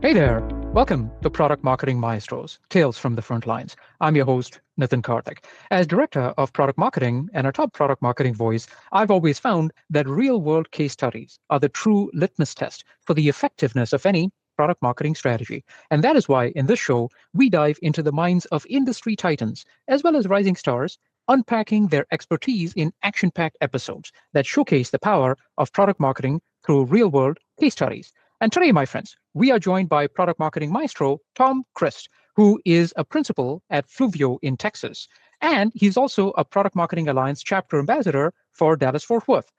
Hey there. Welcome to Product Marketing Maestros, Tales from the Front Lines. I'm your host, Nitin Kartik. As Director of Product Marketing and a top product marketing voice, I've always found that real-world case studies are the true litmus test for the effectiveness of any product marketing strategy. And that is why in this show, we dive into the minds of industry titans, as well as rising stars, unpacking their expertise in action-packed episodes that showcase the power of product marketing through real-world case studies. And today, my friends, we are joined by Product Marketing Maestro, Tom Crist, who is a principal at Fluvio in Texas. And he's also a Product Marketing Alliance chapter ambassador for Dallas-Fort Worth.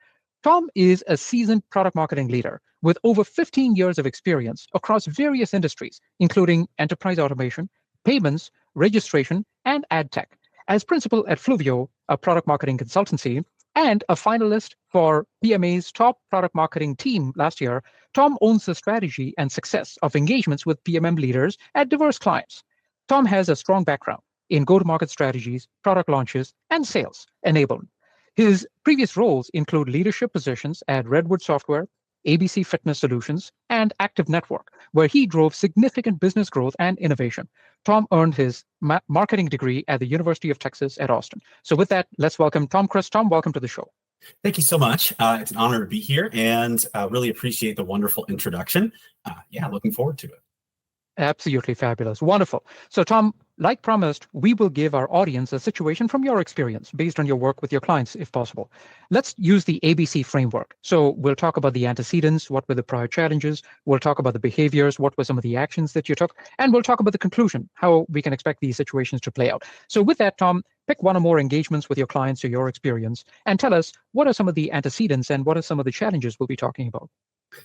Tom is a seasoned product marketing leader with over 15 years of experience across various industries, including enterprise automation, payments, registration, and ad tech. As principal at Fluvio, a product marketing consultancy, and a finalist for PMA's top product marketing team last year, Tom owns the strategy and success of engagements with PMM leaders at diverse clients. Tom has a strong background in go-to-market strategies, product launches, and sales enablement. His previous roles include leadership positions at Redwood Software, ABC Fitness Solutions, and Active Network, where he drove significant business growth and innovation. Tom earned his marketing degree at the University of Texas at Austin. So with that, let's welcome Tom Crist. Tom, welcome to the show. Thank you so much. It's an honor to be here and really appreciate the wonderful introduction. Looking forward to it. Absolutely fabulous. Wonderful. So Tom, like promised, we will give our audience a situation from your experience based on your work with your clients, if possible. Let's use the ABC framework. So we'll talk about the antecedents, what were the prior challenges, we'll talk about the behaviors, what were some of the actions that you took, and we'll talk about the conclusion, how we can expect these situations to play out. So with that, Tom, pick one or more engagements with your clients or your experience, and tell us what are some of the antecedents and what are some of the challenges we'll be talking about.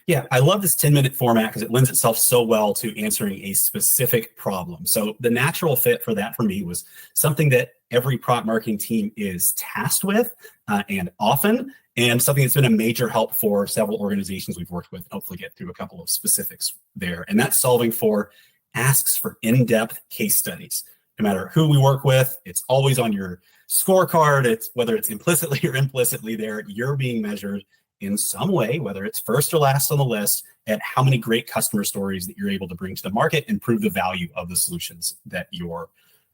Yeah, I love this 10-minute format because it lends itself so well to answering a specific problem. So the natural fit for that for me was something that every product marketing team is tasked with and often, and something that's been a major help for several organizations we've worked with. Hopefully get through a couple of specifics there. And that's solving for asks for in-depth case studies. No matter who we work with, it's always on your scorecard. It's whether it's implicitly or implicitly there, you're being measured in some way, whether it's first or last on the list, at how many great customer stories that you're able to bring to the market and prove the value of the solutions that you're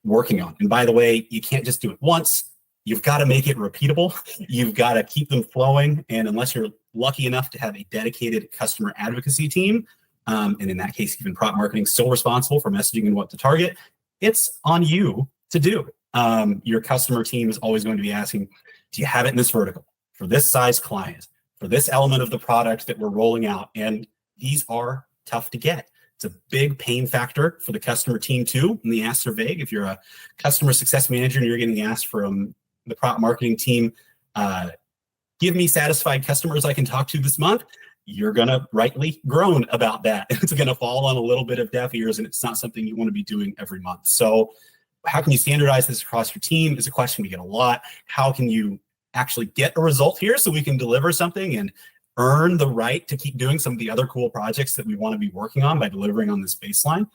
working on. And by the way, you can't just do it once. You've got to make it repeatable. You've got to keep them flowing. And unless you're lucky enough to have a dedicated customer advocacy team, and in that case, even product marketing still responsible for messaging and what to target, it's on you to do. Your customer team is always going to be asking, do you have it in this vertical for this size client, for this element of the product that we're rolling out? And these are tough to get. It's a big pain factor for the customer team too. And the asks are vague. If you're a customer success manager and you're getting asked from the product marketing team, give me satisfied customers I can talk to this month, you're going to rightly groan about that. It's going to fall on a little bit of deaf ears, and it's not something you want to be doing every month. So how can you standardize this across your team is a question we get a lot. How can you actually get a result here so we can deliver something and earn the right to keep doing some of the other cool projects that we want to be working on by delivering on this baseline?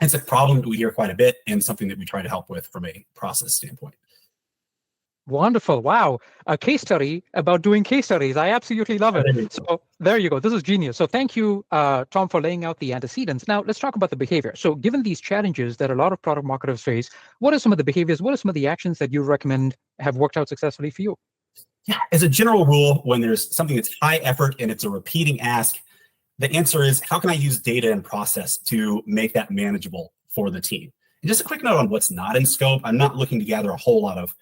It's a problem that we hear quite a bit and something that we try to help with from a process standpoint. Wonderful. Wow. A case study about doing case studies. I absolutely love it. So there you go. This is genius. So thank you, Tom, for laying out the antecedents. Now let's talk about the behavior. So given these challenges that a lot of product marketers face, what are some of the behaviors? What are some of the actions that you recommend have worked out successfully for you? Yeah, as a general rule, when there's something that's high effort and it's a repeating ask, the answer is, how can I use data and process to make that manageable for the team? And just a quick note on what's not in scope. I'm not looking to gather a whole lot of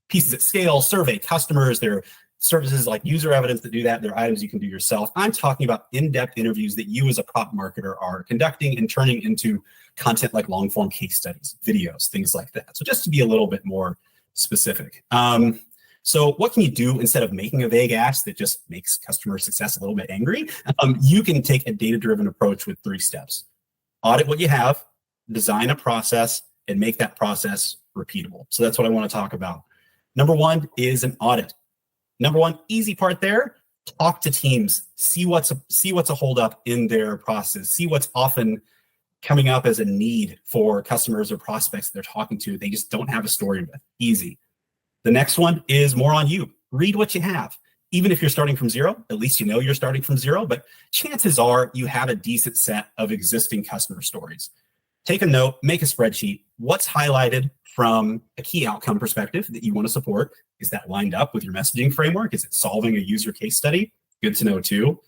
pieces at scale, survey customers. There are services like user evidence that do that. There are items you can do yourself. I'm talking about in-depth interviews that you as a product marketer are conducting and turning into content like long-form case studies, videos, things like that. So just to be a little bit more specific. So what can you do instead of making a vague ask that just makes customer success a little bit angry? You can take a data-driven approach with 3 steps. Audit what you have, design a process, and make that process repeatable. So that's what I want to talk about. Number 1 is an audit. Number 1, easy part there, talk to teams, see what's a holdup in their process, see what's often coming up as a need for customers or prospects they're talking to. They just don't have a story with. Easy. The next one is more on you. Read what you have. Even if you're starting from zero, at least you know you're starting from zero, but chances are you have a decent set of existing customer stories. Take a note, make a spreadsheet. What's highlighted from a key outcome perspective that you want to support? Is that lined up with your messaging framework? Is it solving a user case study? Good to know too.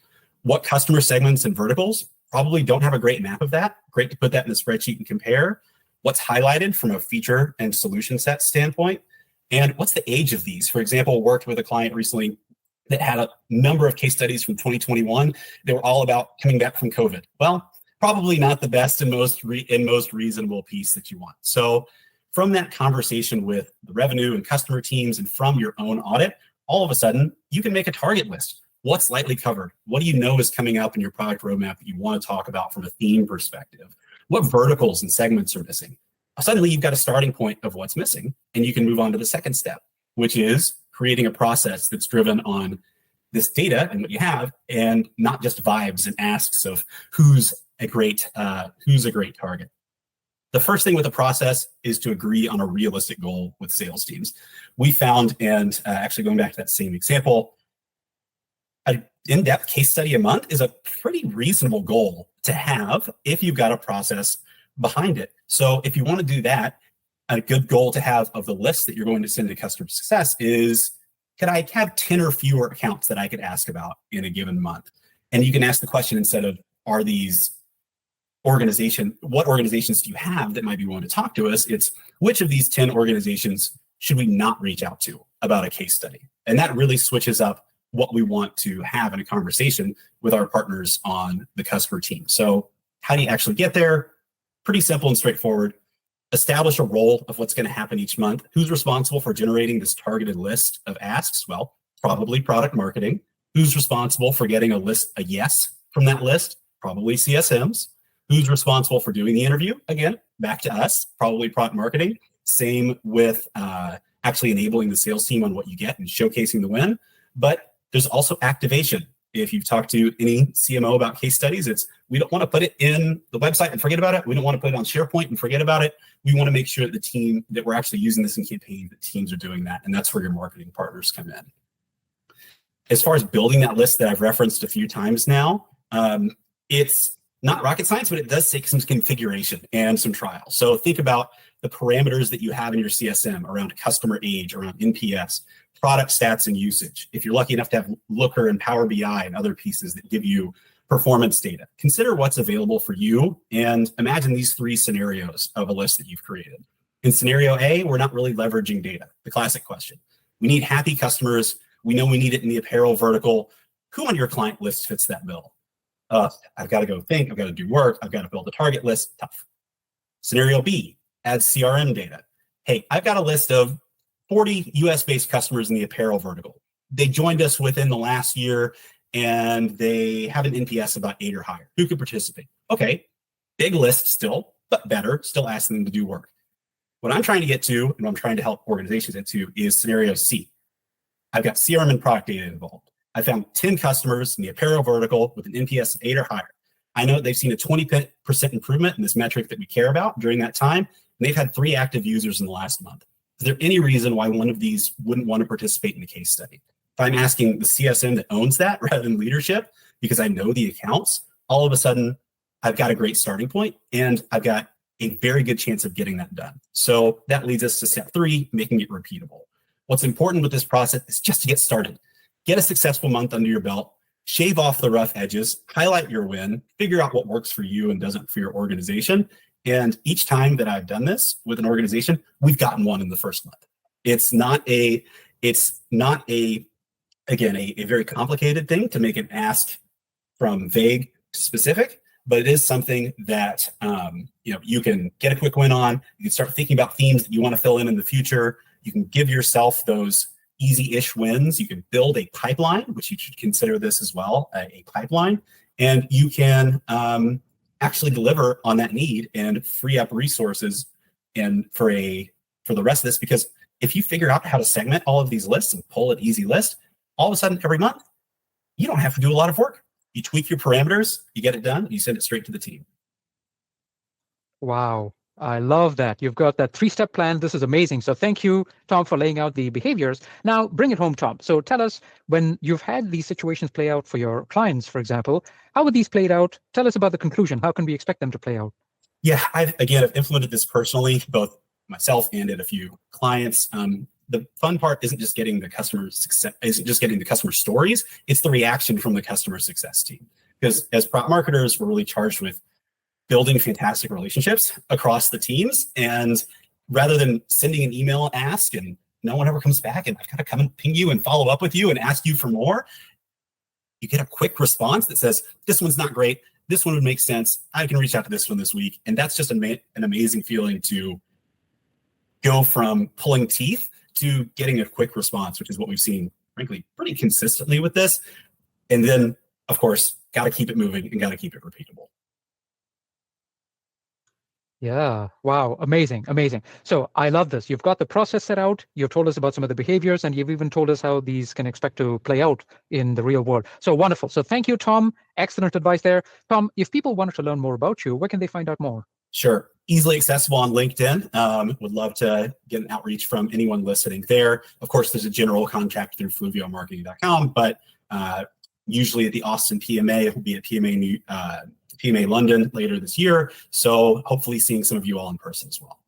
What customer segments and verticals? Probably don't have a great map of that. Great to put that in the spreadsheet and compare. What's highlighted from a feature and solution set standpoint? And what's the age of these? For example, worked with a client recently that had a number of case studies from 2021. They were all about coming back from COVID. Well, probably not the best and most reasonable piece that you want. So from that conversation with the revenue and customer teams and from your own audit, all of a sudden you can make a target list. What's lightly covered? What do you know is coming up in your product roadmap that you want to talk about from a theme perspective? What verticals and segments are missing? Suddenly you've got a starting point of what's missing, and you can move on to the second step, which is creating a process that's driven on this data and what you have, and not just vibes and asks of who's a great target. The first thing with the process is to agree on a realistic goal with sales teams. We found, and actually going back to that same example, an in-depth case study a month is a pretty reasonable goal to have if you've got a process behind it. So if you want to do that, a good goal to have of the list that you're going to send to customer success is, could I have 10 or fewer accounts that I could ask about in a given month? And you can ask the question instead of, are these what organizations do you have that might be willing to talk to us? It's, which of these 10 organizations should we not reach out to about a case study? And that really switches up what we want to have in a conversation with our partners on the customer team. So how do you actually get there? Pretty simple and straightforward. Establish a role of what's going to happen each month. Who's responsible for generating this targeted list of asks? Well, probably product marketing. Who's responsible for getting a yes from that list? Probably CSMs. Who's responsible for doing the interview? Again, back to us, probably product marketing. Same with actually enabling the sales team on what you get and showcasing the win. But there's also activation. If you've talked to any CMO about case studies, we don't want to put it in the website and forget about it. We don't want to put it on SharePoint and forget about it. We want to make sure that we're actually using this in campaign, that teams are doing that. And that's where your marketing partners come in. As far as building that list that I've referenced a few times now, it's not rocket science, but it does take some configuration and some trial. So think about the parameters that you have in your CSM around customer age, around NPS, product stats and usage. If you're lucky enough to have Looker and Power BI and other pieces that give you performance data, consider what's available for you and imagine these three scenarios of a list that you've created. In scenario A, we're not really leveraging data, the classic question. We need happy customers. We know we need it in the apparel vertical. Who on your client list fits that bill? I've got to go think, I've got to do work, I've got to build a target list, tough. Scenario B, add CRM data. Hey, I've got a list of 40 US-based customers in the apparel vertical. They joined us within the last year and they have an NPS about 8 or higher. Who could participate? Okay, big list still, but better, still asking them to do work. What I'm trying to get to, and what I'm trying to help organizations get to, is scenario C. I've got CRM and product data involved. I found 10 customers in the apparel vertical with an NPS of 8 or higher. I know they've seen a 20% improvement in this metric that we care about during that time, and they've had 3 active users in the last month. Is there any reason why one of these wouldn't want to participate in the case study? If I'm asking the CSM that owns that rather than leadership, because I know the accounts, all of a sudden, I've got a great starting point, and I've got a very good chance of getting that done. So that leads us to step 3, making it repeatable. What's important with this process is just to get started. Get a successful month under your belt, shave off the rough edges, highlight your win, figure out what works for you and doesn't for your organization. And each time that I've done this with an organization, we've gotten one in the first month. It's not a very complicated thing to make an ask from vague to specific, but it is something that you can get a quick win on. You can start thinking about themes that you want to fill in the future. You can give yourself those easy-ish wins. You can build a pipeline, which you should consider this as well, a pipeline, and you can actually deliver on that need and free up resources and for the rest of this. Because if you figure out how to segment all of these lists and pull an easy list, all of a sudden every month, you don't have to do a lot of work. You tweak your parameters, you get it done, you send it straight to the team. Wow. I love that. You've got that 3-step plan. This is amazing. So thank you, Tom, for laying out the behaviors. Now bring it home, Tom. So tell us, when you've had these situations play out for your clients, for example, how were these played out? Tell us about the conclusion. How can we expect them to play out? Yeah, I've implemented this personally, both myself and at a few clients. The fun part isn't just getting the customer success, isn't just getting the customer stories. It's the reaction from the customer success team. Because as product marketers, we're really charged with building fantastic relationships across the teams. And rather than sending an email ask and no one ever comes back and I've got to come and ping you and follow up with you and ask you for more, you get a quick response that says, this one's not great. This one would make sense. I can reach out to this one this week. And that's just an amazing feeling to go from pulling teeth to getting a quick response, which is what we've seen, frankly, pretty consistently with this. And then, of course, got to keep it moving and got to keep it repeatable. Yeah. Wow. Amazing. Amazing. So I love this. You've got the process set out. You've told us about some of the behaviors, and you've even told us how these can expect to play out in the real world. So wonderful. So thank you, Tom. Excellent advice there. Tom, if people wanted to learn more about you, where can they find out more? Sure. Easily accessible on LinkedIn. Would love to get an outreach from anyone listening there. Of course, there's a general contact through fluviomarketing.com, but usually at the Austin PMA, it will be at PMA London later this year. So hopefully seeing some of you all in person as well.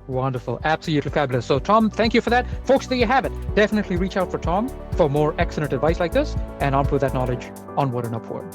Wonderful. Absolutely fabulous. So Tom, thank you for that. Folks, there you have it. Definitely reach out for Tom for more excellent advice like this, and on with that knowledge, onward and upward.